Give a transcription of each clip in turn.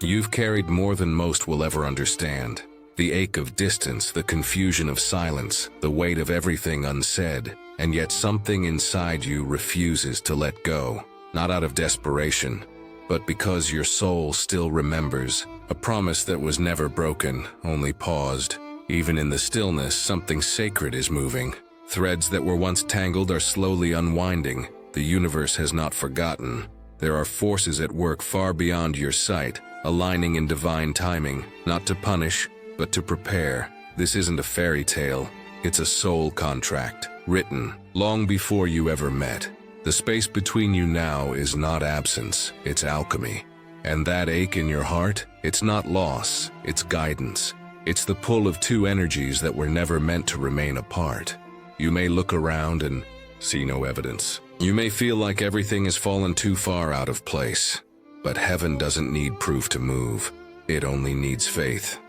You've carried more than most will ever understand. The ache of distance, the confusion of silence, the weight of everything unsaid, and yet something inside you refuses to let go. Not out of desperation, but because your soul still remembers. A promise that was never broken, only paused. Even in the stillness, something sacred is moving. Threads that were once tangled are slowly unwinding. The universe has not forgotten. There are forces at work far beyond your sight, aligning in divine timing, not to punish, but to prepare. This isn't a fairy tale. It's a soul contract, written long before you ever met. The space between you now is not absence, it's alchemy. And that ache in your heart, it's not loss, it's guidance. It's the pull of two energies that were never meant to remain apart. You may look around and see no evidence. You may feel like everything has fallen too far out of place. But heaven doesn't need proof to move. It only needs faith.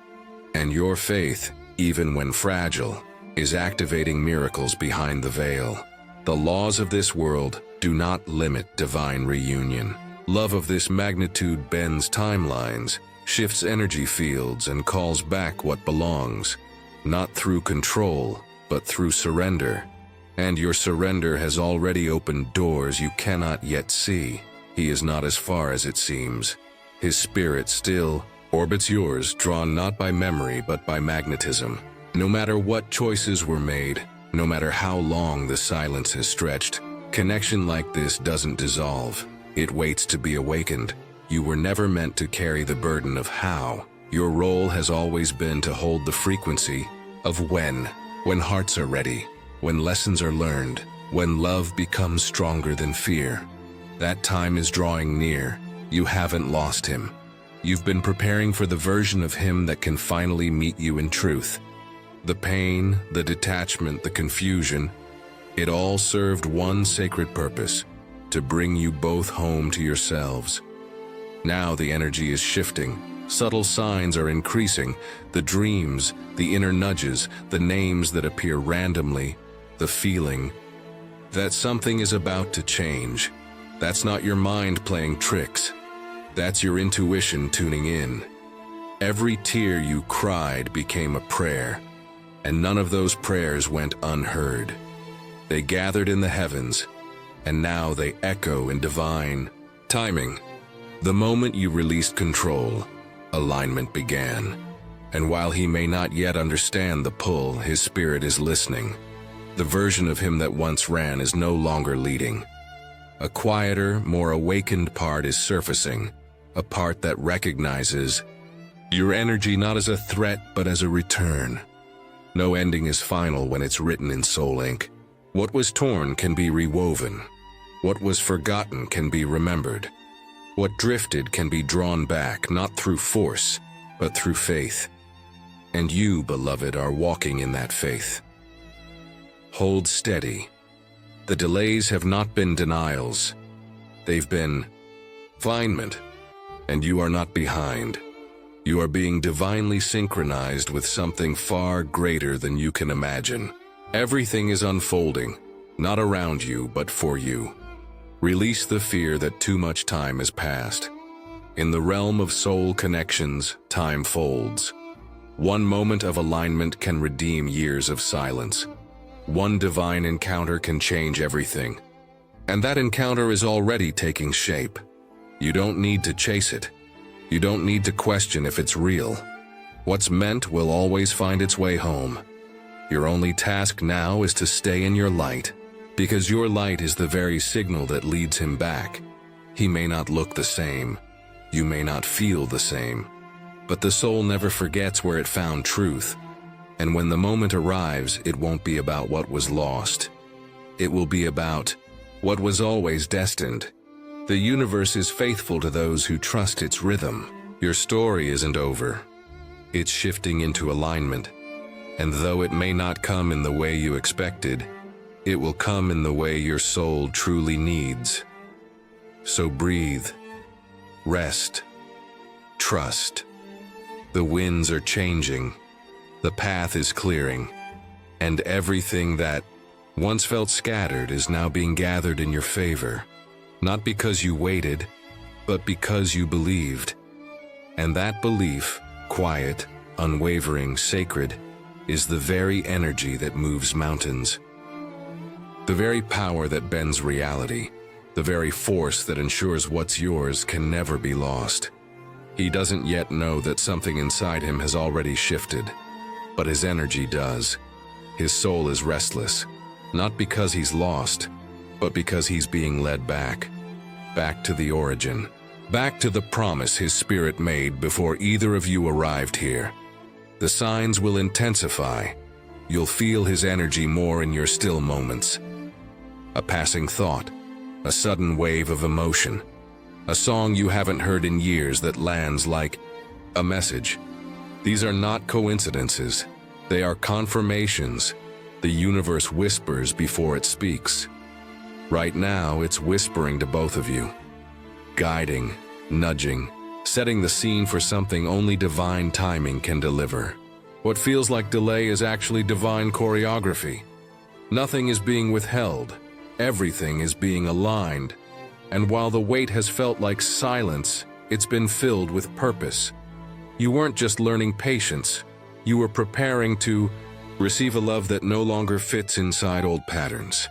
And your faith, even when fragile, is activating miracles behind the veil. The laws of this world do not limit divine reunion. Love of this magnitude bends timelines, shifts energy fields, and calls back what belongs. Not through control, but through surrender. And your surrender has already opened doors you cannot yet see. He is not as far as it seems. His spirit still orbits yours, drawn not by memory but by magnetism. No matter what choices were made, no matter how long the silence has stretched, connection like this doesn't dissolve. It waits to be awakened. You were never meant to carry the burden of how. Your role has always been to hold the frequency of when hearts are ready, when lessons are learned, when love becomes stronger than fear. That time is drawing near. You haven't lost him. You've been preparing for the version of him that can finally meet you in truth. The pain, the detachment, the confusion, it all served one sacred purpose, to bring you both home to yourselves. Now the energy is shifting. Subtle signs are increasing. The dreams, the inner nudges, the names that appear randomly, the feeling that something is about to change. That's not your mind playing tricks. That's your intuition tuning in. Every tear you cried became a prayer, and none of those prayers went unheard. They gathered in the heavens, and now they echo in divine timing. The moment you released control, alignment began. And while he may not yet understand the pull, his spirit is listening. The version of him that once ran is no longer leading. A quieter, more awakened part is surfacing, a part that recognizes your energy not as a threat but as a return. No ending is final when it's written in soul ink. What was torn can be rewoven. What was forgotten can be remembered. What drifted can be drawn back, not through force, but through faith. And you, beloved, are walking in that faith. Hold steady. The delays have not been denials. They've been refinement. And you are not behind. You are being divinely synchronized with something far greater than you can imagine. Everything is unfolding, not around you, but for you. Release the fear that too much time has passed. In the realm of soul connections, time folds. One moment of alignment can redeem years of silence. One divine encounter can change everything. And that encounter is already taking shape. You don't need to chase it. You don't need to question if it's real. What's meant will always find its way home. Your only task now is to stay in your light, because your light is the very signal that leads him back. He may not look the same. You may not feel the same. But the soul never forgets where it found truth. And when the moment arrives, it won't be about what was lost. It will be about what was always destined. The universe is faithful to those who trust its rhythm. Your story isn't over. It's shifting into alignment. And though it may not come in the way you expected, it will come in the way your soul truly needs. So breathe, rest, trust. The winds are changing, the path is clearing, and everything that once felt scattered is now being gathered in your favor. Not because you waited, but because you believed. And that belief, quiet, unwavering, sacred, is the very energy that moves mountains. The very power that bends reality, the very force that ensures what's yours can never be lost. He doesn't yet know that something inside him has already shifted, but his energy does. His soul is restless, not because he's lost, but because he's being led back to the origin, back to the promise his spirit made before either of you arrived here. The signs will intensify. You'll feel his energy more in your still moments. A passing thought, a sudden wave of emotion, a song you haven't heard in years that lands like a message. These are not coincidences. They are confirmations. The universe whispers before it speaks. Right now, it's whispering to both of you, guiding, nudging, setting the scene for something only divine timing can deliver. What feels like delay is actually divine choreography. Nothing is being withheld. Everything is being aligned. And while the wait has felt like silence, it's been filled with purpose. You weren't just learning patience. You were preparing to receive a love that no longer fits inside old patterns.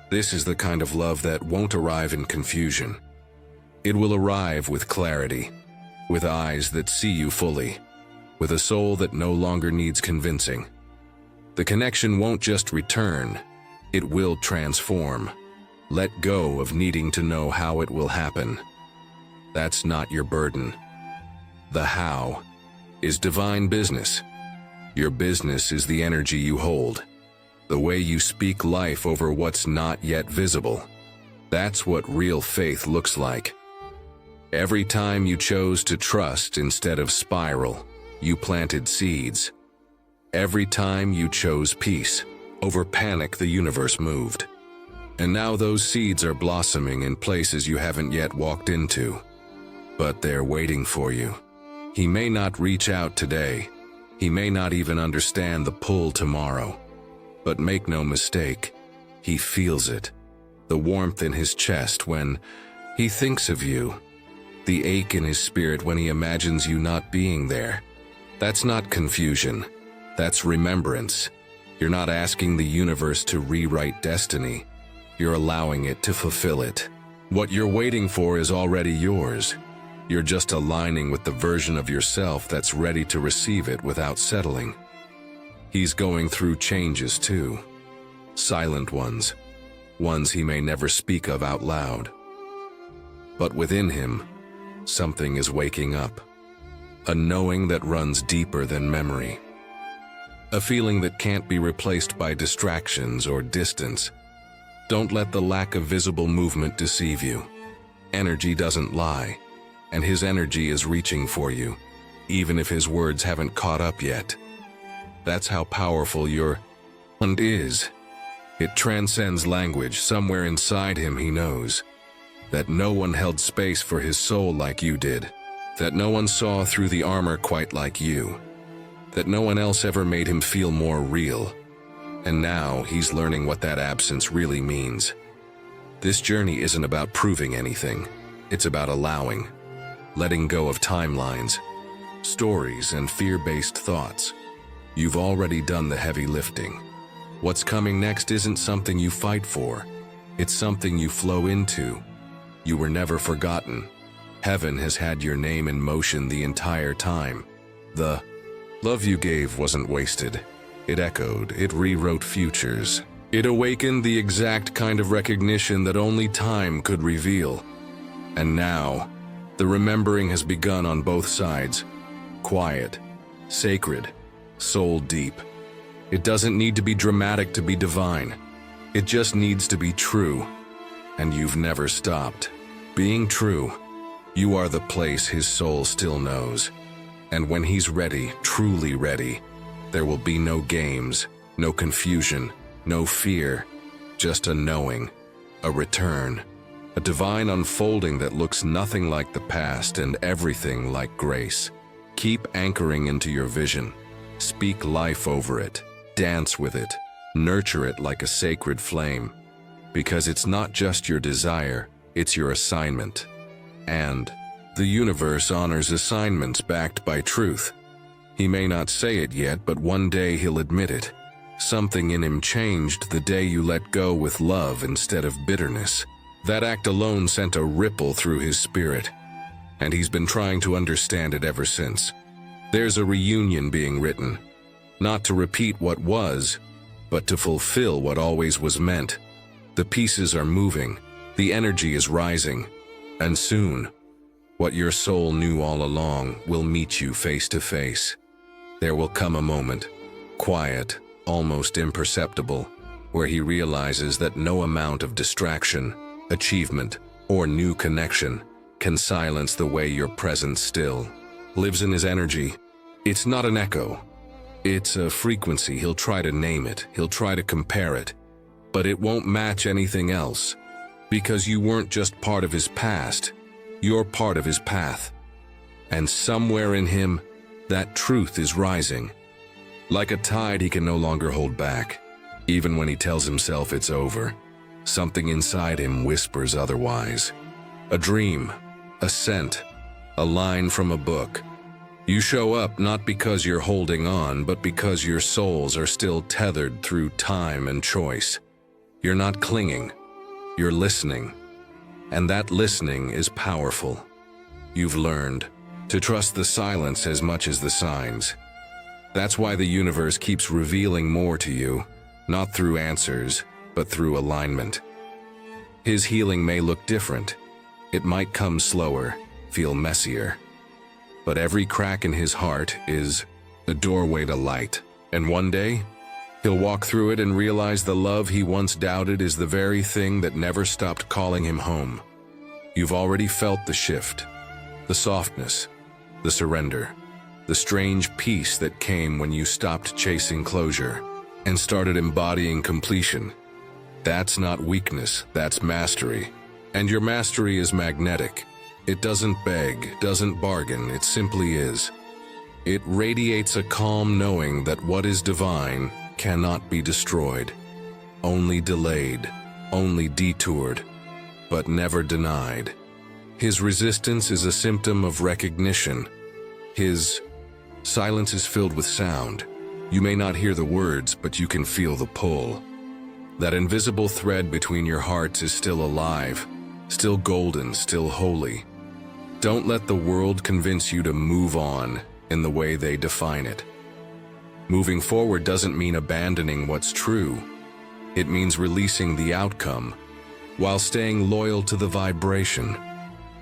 This is the kind of love that won't arrive in confusion. It will arrive with clarity, with eyes that see you fully, with a soul that no longer needs convincing. The connection won't just return, it will transform. Let go of needing to know how it will happen. That's not your burden. The how is divine business. Your business is the energy you hold, the way you speak life over what's not yet visible. That's what real faith looks like. Every time you chose to trust instead of spiral, you planted seeds. Every time you chose peace over panic, the universe moved. And now those seeds are blossoming in places you haven't yet walked into. But they're waiting for you. He may not reach out today. He may not even understand the pull tomorrow. But make no mistake, he feels it. The warmth in his chest when he thinks of you. The ache in his spirit when he imagines you not being there. That's not confusion. That's remembrance. You're not asking the universe to rewrite destiny. You're allowing it to fulfill it. What you're waiting for is already yours. You're just aligning with the version of yourself that's ready to receive it without settling. He's going through changes too. Silent ones. Ones he may never speak of out loud. But within him, something is waking up. A knowing that runs deeper than memory. A feeling that can't be replaced by distractions or distance. Don't let the lack of visible movement deceive you. Energy doesn't lie, and his energy is reaching for you, even if his words haven't caught up yet. That's how powerful your and is. It transcends language. Somewhere inside him he knows that no one held space for his soul like you did, that no one saw through the armor quite like you, that no one else ever made him feel more real. And now he's learning what that absence really means. This journey isn't about proving anything. It's about allowing, letting go of timelines, stories, and fear-based thoughts. You've already done the heavy lifting. What's coming next isn't something you fight for. It's something you flow into. You were never forgotten. Heaven has had your name in motion the entire time. The love you gave wasn't wasted. It echoed, it rewrote futures. It awakened the exact kind of recognition that only time could reveal. And now, the remembering has begun on both sides. Quiet, sacred, soul deep. It doesn't need to be dramatic to be divine. It just needs to be true. And you've never stopped being true. You are the place his soul still knows. And when he's ready, truly ready, there will be no games, no confusion, no fear, just a knowing, a return, a divine unfolding that looks nothing like the past and everything like grace. Keep anchoring into your vision. Speak life over it. Dance with it. Nurture it like a sacred flame. Because it's not just your desire, it's your assignment. And The universe honors assignments backed by truth. He may not say it yet, but one day he'll admit it. Something in him changed the day you let go with love instead of bitterness. That act alone sent a ripple through his spirit, and he's been trying to understand it ever since. There's a reunion being written, not to repeat what was, but to fulfill what always was meant. The pieces are moving, the energy is rising, and soon, what your soul knew all along will meet you face to face. There will come a moment, quiet, almost imperceptible, where he realizes that no amount of distraction, achievement, or new connection can silence the way your presence still lives in his energy. It's not an echo. It's a frequency. He'll try to name it, he'll try to compare it, but it won't match anything else, because you weren't just part of his past, you're part of his path. And somewhere in him, that truth is rising. Like a tide he can no longer hold back. Even when he tells himself it's over, something inside him whispers otherwise. A dream, a scent, a line from a book. You show up not because you're holding on, but because your souls are still tethered through time and choice. You're not clinging, you're listening. And that listening is powerful. You've learned to trust the silence as much as the signs. That's why the universe keeps revealing more to you, not through answers, but through alignment. His healing may look different. It might come slower, feel messier. But every crack in his heart is a doorway to light. And one day, he'll walk through it and realize the love he once doubted is the very thing that never stopped calling him home. You've already felt the shift, the softness, the surrender, the strange peace that came when you stopped chasing closure and started embodying completion. That's not weakness, that's mastery. And your mastery is magnetic. It doesn't beg, doesn't bargain, it simply is. It radiates a calm knowing that what is divine cannot be destroyed, only delayed, only detoured, but never denied. His resistance is a symptom of recognition. His silence is filled with sound. You may not hear the words, but you can feel the pull. That invisible thread between your hearts is still alive, still golden, still holy. Don't let the world convince you to move on in the way they define it. Moving forward doesn't mean abandoning what's true. It means releasing the outcome while staying loyal to the vibration.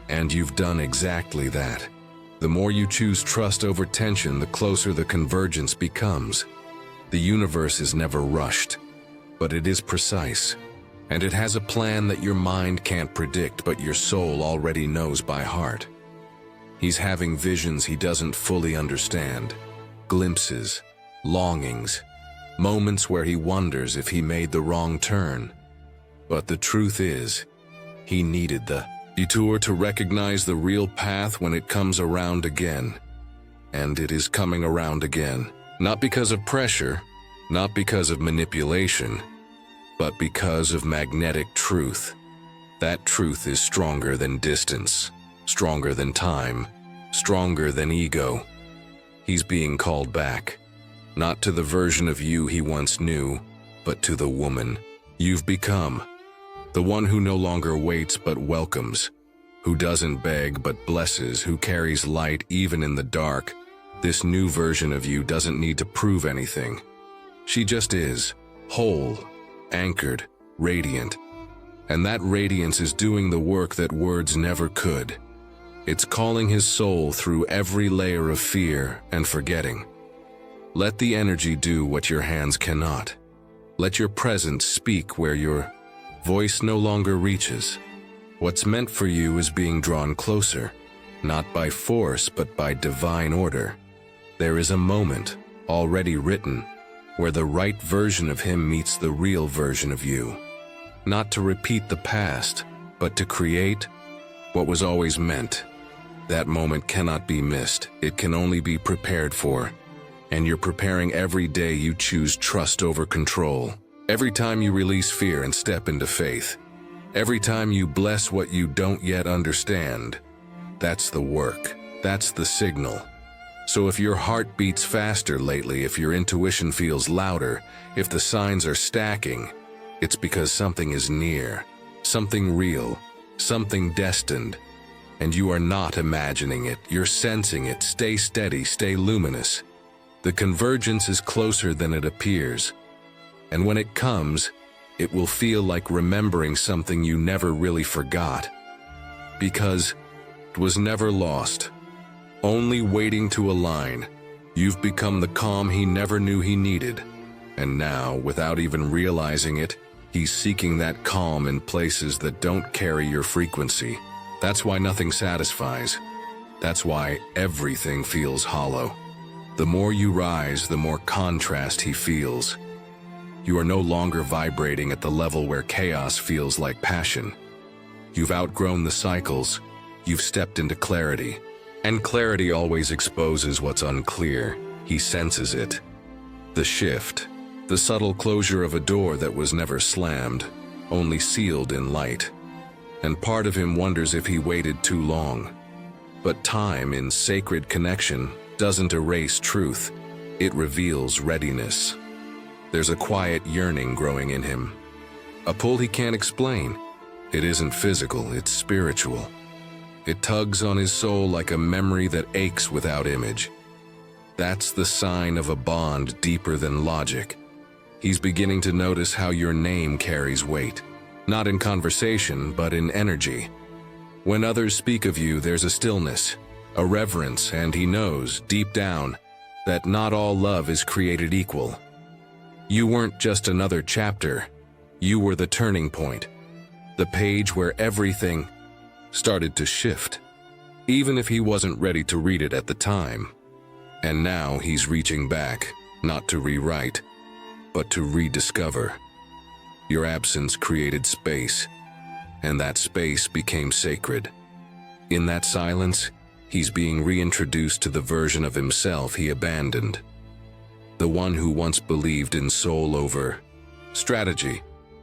And you've done exactly that. The more you choose trust over tension, the closer the convergence becomes. The universe is never rushed, but it is precise. And it has a plan that your mind can't predict, but your soul already knows by heart. He's having visions he doesn't fully understand, glimpses, longings, moments where he wonders if he made the wrong turn. But the truth is, he needed the detour to recognize the real path when it comes around again. And it is coming around again, not because of pressure, not because of manipulation, but because of magnetic truth. That truth is stronger than distance, stronger than time, stronger than ego. He's being called back, not to the version of you he once knew, but to the woman you've become. The one who no longer waits but welcomes, who doesn't beg but blesses, who carries light even in the dark. This new version of you doesn't need to prove anything. She just is, whole, anchored, radiant. And that radiance is doing the work that words never could. It's calling his soul through every layer of fear and forgetting. Let the energy do what your hands cannot. Let your presence speak where your voice no longer reaches. What's meant for you is being drawn closer, not by force but by divine order. There is a moment, already written, where the right version of him meets the real version of you. Not to repeat the past, but to create what was always meant. That moment cannot be missed. It can only be prepared for. And you're preparing every day you choose trust over control. Every time you release fear and step into faith. Every time you bless what you don't yet understand. That's the work. That's the signal. So if your heart beats faster lately, if your intuition feels louder, if the signs are stacking, it's because something is near, something real, something destined. And you are not imagining it, you're sensing it. Stay steady, stay luminous. The convergence is closer than it appears. And when it comes, it will feel like remembering something you never really forgot. Because it was never lost, only waiting to align. You've become the calm he never knew he needed. And now, without even realizing it, he's seeking that calm in places that don't carry your frequency. That's why nothing satisfies. That's why everything feels hollow. The more you rise, the more contrast he feels. You are no longer vibrating at the level where chaos feels like passion. You've outgrown the cycles. You've stepped into clarity. And clarity always exposes what's unclear. He senses it. The shift. The subtle closure of a door that was never slammed, only sealed in light. And part of him wonders if he waited too long. But time in sacred connection doesn't erase truth. It reveals readiness. There's a quiet yearning growing in him. A pull he can't explain. It isn't physical, it's spiritual. It tugs on his soul like a memory that aches without image. That's the sign of a bond deeper than logic. He's beginning to notice how your name carries weight. Not in conversation, but in energy. When others speak of you, there's a stillness, a reverence, and he knows, deep down, that not all love is created equal. You weren't just another chapter. You were the turning point. The page where everything started to shift, even if he wasn't ready to read it at the time. And now he's reaching back, not to rewrite, but to rediscover. Your absence created space, and that space became sacred. In that silence, he's being reintroduced to the version of himself he abandoned. The one who once believed in soul over strategy,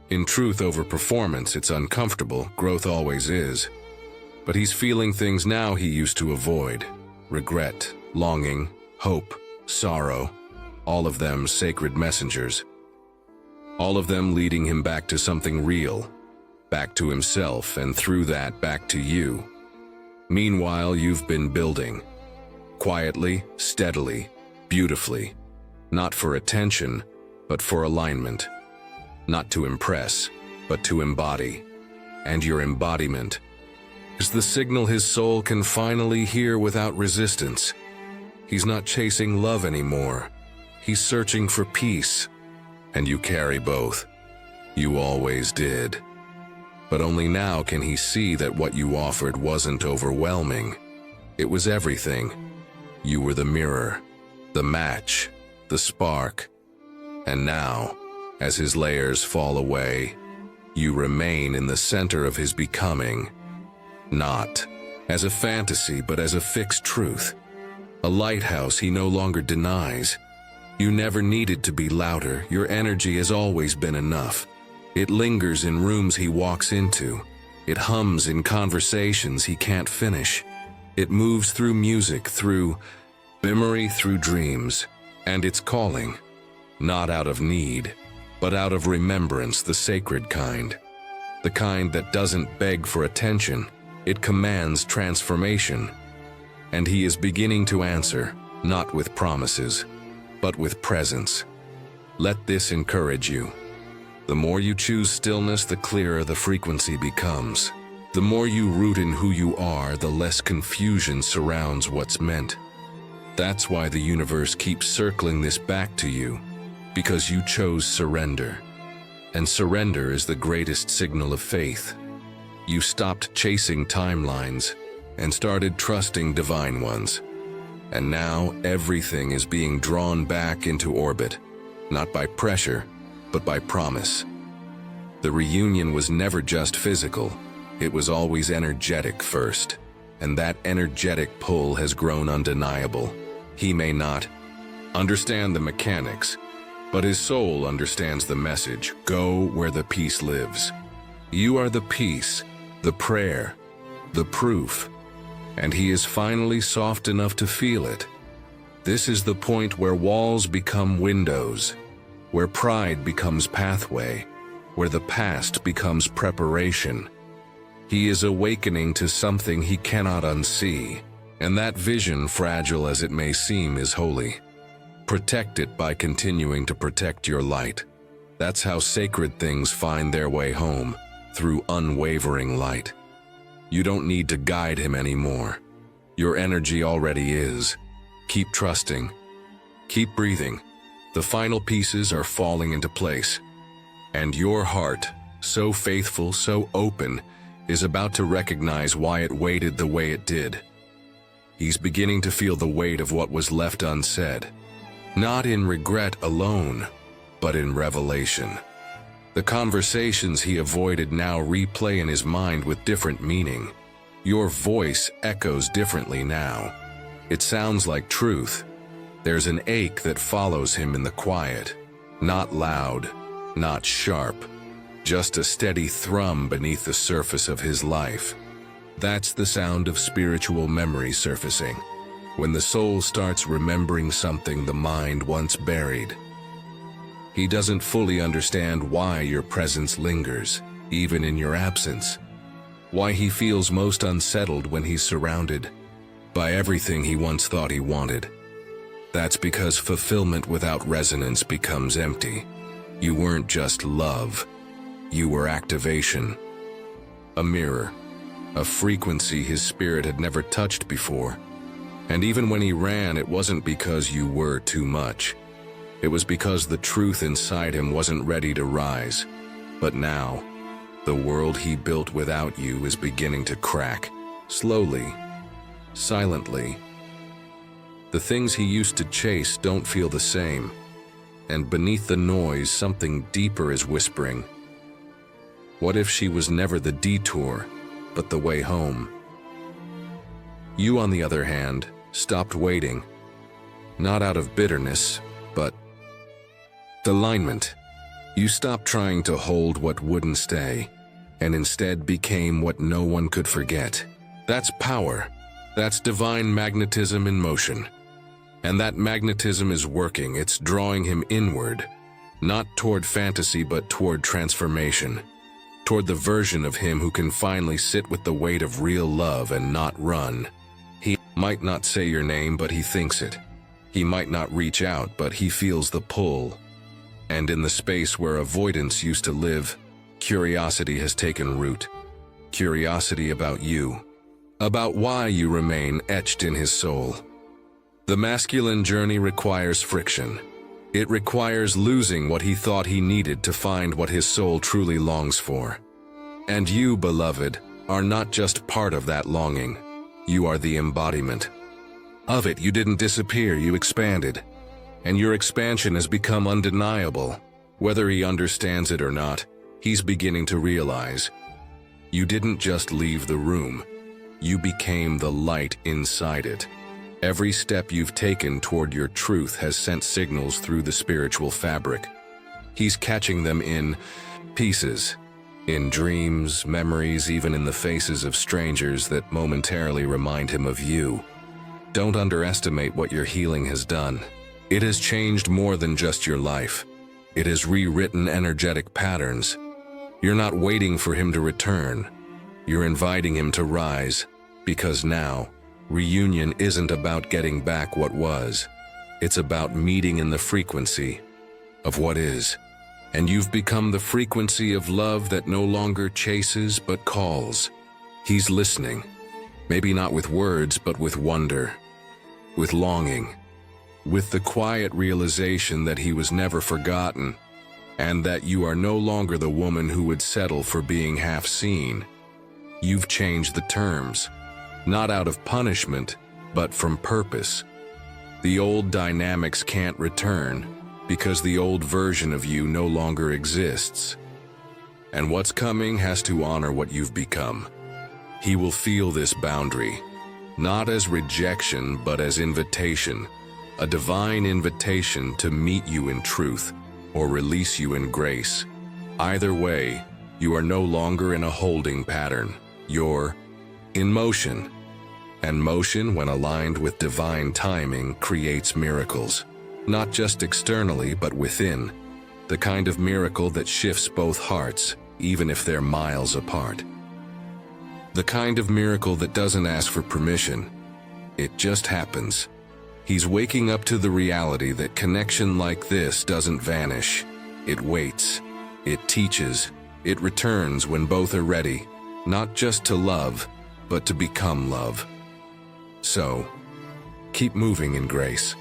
in truth over performance. It's uncomfortable, growth always is. But he's feeling things now he used to avoid. Regret, longing, hope, sorrow, all of them sacred messengers. All of them leading him back to something real, back to himself, and through that, back to you. Meanwhile, you've been building. Quietly, steadily, beautifully. Not for attention, but for alignment. Not to impress, but to embody. And your embodiment is the signal his soul can finally hear without resistance. He's not chasing love anymore. He's searching for peace. And you carry both. You always did. But only now can he see that what you offered wasn't overwhelming. It was everything. You were the mirror, the match, the spark. And now, as his layers fall away, you remain in the center of his becoming. Not as a fantasy, but as a fixed truth. A lighthouse he no longer denies. You never needed to be louder. Your energy has always been enough. It lingers in rooms he walks into. It hums in conversations he can't finish. It moves through music, through memory, through dreams. And it's calling, not out of need, but out of remembrance, the sacred kind. The kind that doesn't beg for attention. It commands transformation. And he is beginning to answer, not with promises, but with presence. Let this encourage you. The more you choose stillness, the clearer the frequency becomes. The more you root in who you are, the less confusion surrounds what's meant. That's why the universe keeps circling this back to you, because you chose surrender. And surrender is the greatest signal of faith. You stopped chasing timelines and started trusting divine ones. And now everything is being drawn back into orbit, not by pressure, but by promise. The reunion was never just physical, it was always energetic first, and that energetic pull has grown undeniable. He may not understand the mechanics, but his soul understands the message. Go where the peace lives. You are the peace, the prayer, the proof. and he is finally soft enough to feel it. This is the point where walls become windows, where pride becomes pathway, where the past becomes preparation. He is awakening to something he cannot unsee, and that vision, fragile as it may seem, is holy. Protect it by continuing to protect your light. That's how sacred things find their way home, through unwavering light. You don't need to guide him anymore. Your energy already is. Keep trusting. Keep breathing. The final pieces are falling into place. And your heart, so faithful, so open, is about to recognize why it waited the way it did. He's beginning to feel the weight of what was left unsaid. Not in regret alone, but in revelation. The conversations he avoided now replay in his mind with different meaning. Your voice echoes differently now. It sounds like truth. There's an ache that follows him in the quiet. Not loud, not sharp, just a steady thrum beneath the surface of his life. That's the sound of spiritual memory surfacing, when the soul starts remembering something the mind once buried. He doesn't fully understand why your presence lingers, even in your absence. Why he feels most unsettled when he's surrounded by everything he once thought he wanted. That's because fulfillment without resonance becomes empty. You weren't just love, you were activation. A mirror, a frequency his spirit had never touched before. And even when he ran, it wasn't because you were too much. It was because the truth inside him wasn't ready to rise. But now, the world he built without you is beginning to crack, slowly, silently. The things he used to chase don't feel the same, and beneath the noise, something deeper is whispering. What if she was never the detour, but the way home? You, on the other hand, stopped waiting, not out of bitterness, but alignment. You stopped trying to hold what wouldn't stay, and instead became what no one could forget. That's power. That's divine magnetism in motion. And that magnetism is working. It's drawing him inward, not toward fantasy, but toward transformation, toward the version of him who can finally sit with the weight of real love and not run. He might not say your name, but he thinks it. He might not reach out, but he feels the pull. And in the space where avoidance used to live, curiosity has taken root. Curiosity about you, about why you remain etched in his soul. The masculine journey requires friction. It requires losing what he thought he needed to find what his soul truly longs for. And you, beloved, are not just part of that longing. You are the embodiment of it. You didn't disappear, you expanded. And your expansion has become undeniable. Whether he understands it or not, he's beginning to realize. You didn't just leave the room. You became the light inside it. Every step you've taken toward your truth has sent signals through the spiritual fabric. He's catching them in pieces, in dreams, memories, even in the faces of strangers that momentarily remind him of you. Don't underestimate what your healing has done. It has changed more than just your life. It has rewritten energetic patterns. You're not waiting for him to return. You're inviting him to rise, because now, reunion isn't about getting back what was. It's about meeting in the frequency of what is. And you've become the frequency of love that no longer chases but calls. He's listening, maybe not with words, but with wonder, with longing, with the quiet realization that he was never forgotten, and that you are no longer the woman who would settle for being half seen. You've changed the terms, not out of punishment, but from purpose. The old dynamics can't return, because the old version of you no longer exists. And what's coming has to honor what you've become. He will feel this boundary, not as rejection, but as invitation, a divine invitation to meet you in truth or release you in grace. Either way, you are no longer in a holding pattern. You're in motion. And motion, when aligned with divine timing, creates miracles. Not just externally, but within. The kind of miracle that shifts both hearts, even if they're miles apart. The kind of miracle that doesn't ask for permission. It just happens. He's waking up to the reality that connection like this doesn't vanish. It waits. It teaches. It returns when both are ready, not just to love, but to become love. So, keep moving in grace.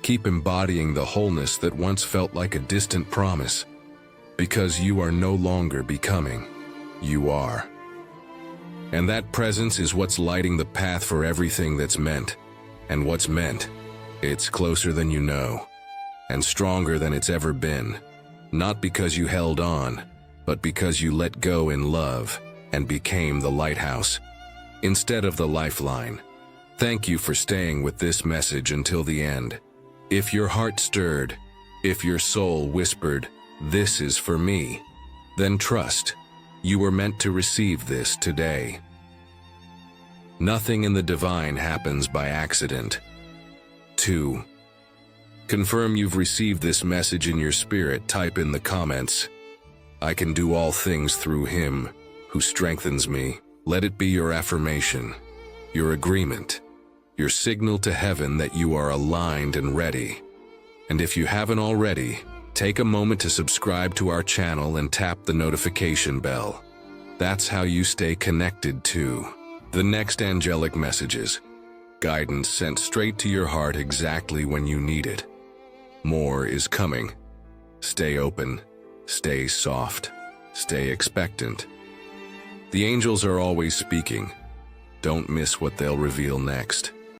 Keep embodying the wholeness that once felt like a distant promise. Because you are no longer becoming. You are. And that presence is what's lighting the path for everything that's meant. And what's meant, it's closer than you know. And stronger than it's ever been. Not because you held on, but because you let go in love and became the lighthouse instead of the lifeline. Thank you for staying with this message until the end. If your heart stirred, if your soul whispered, "This is for me," then trust, you were meant to receive this today. Nothing in the divine happens by accident. 2. Confirm you've received this message in your spirit. Type in the comments, "I can do all things through Him who strengthens me." Let it be your affirmation, your agreement, your signal to heaven that you are aligned and ready. And if you haven't already, take a moment to subscribe to our channel and tap the notification bell. That's how you stay connected to the next angelic messages. Guidance sent straight to your heart exactly when you need it. More is coming. Stay open, stay soft, stay expectant. The angels are always speaking. Don't miss what they'll reveal next.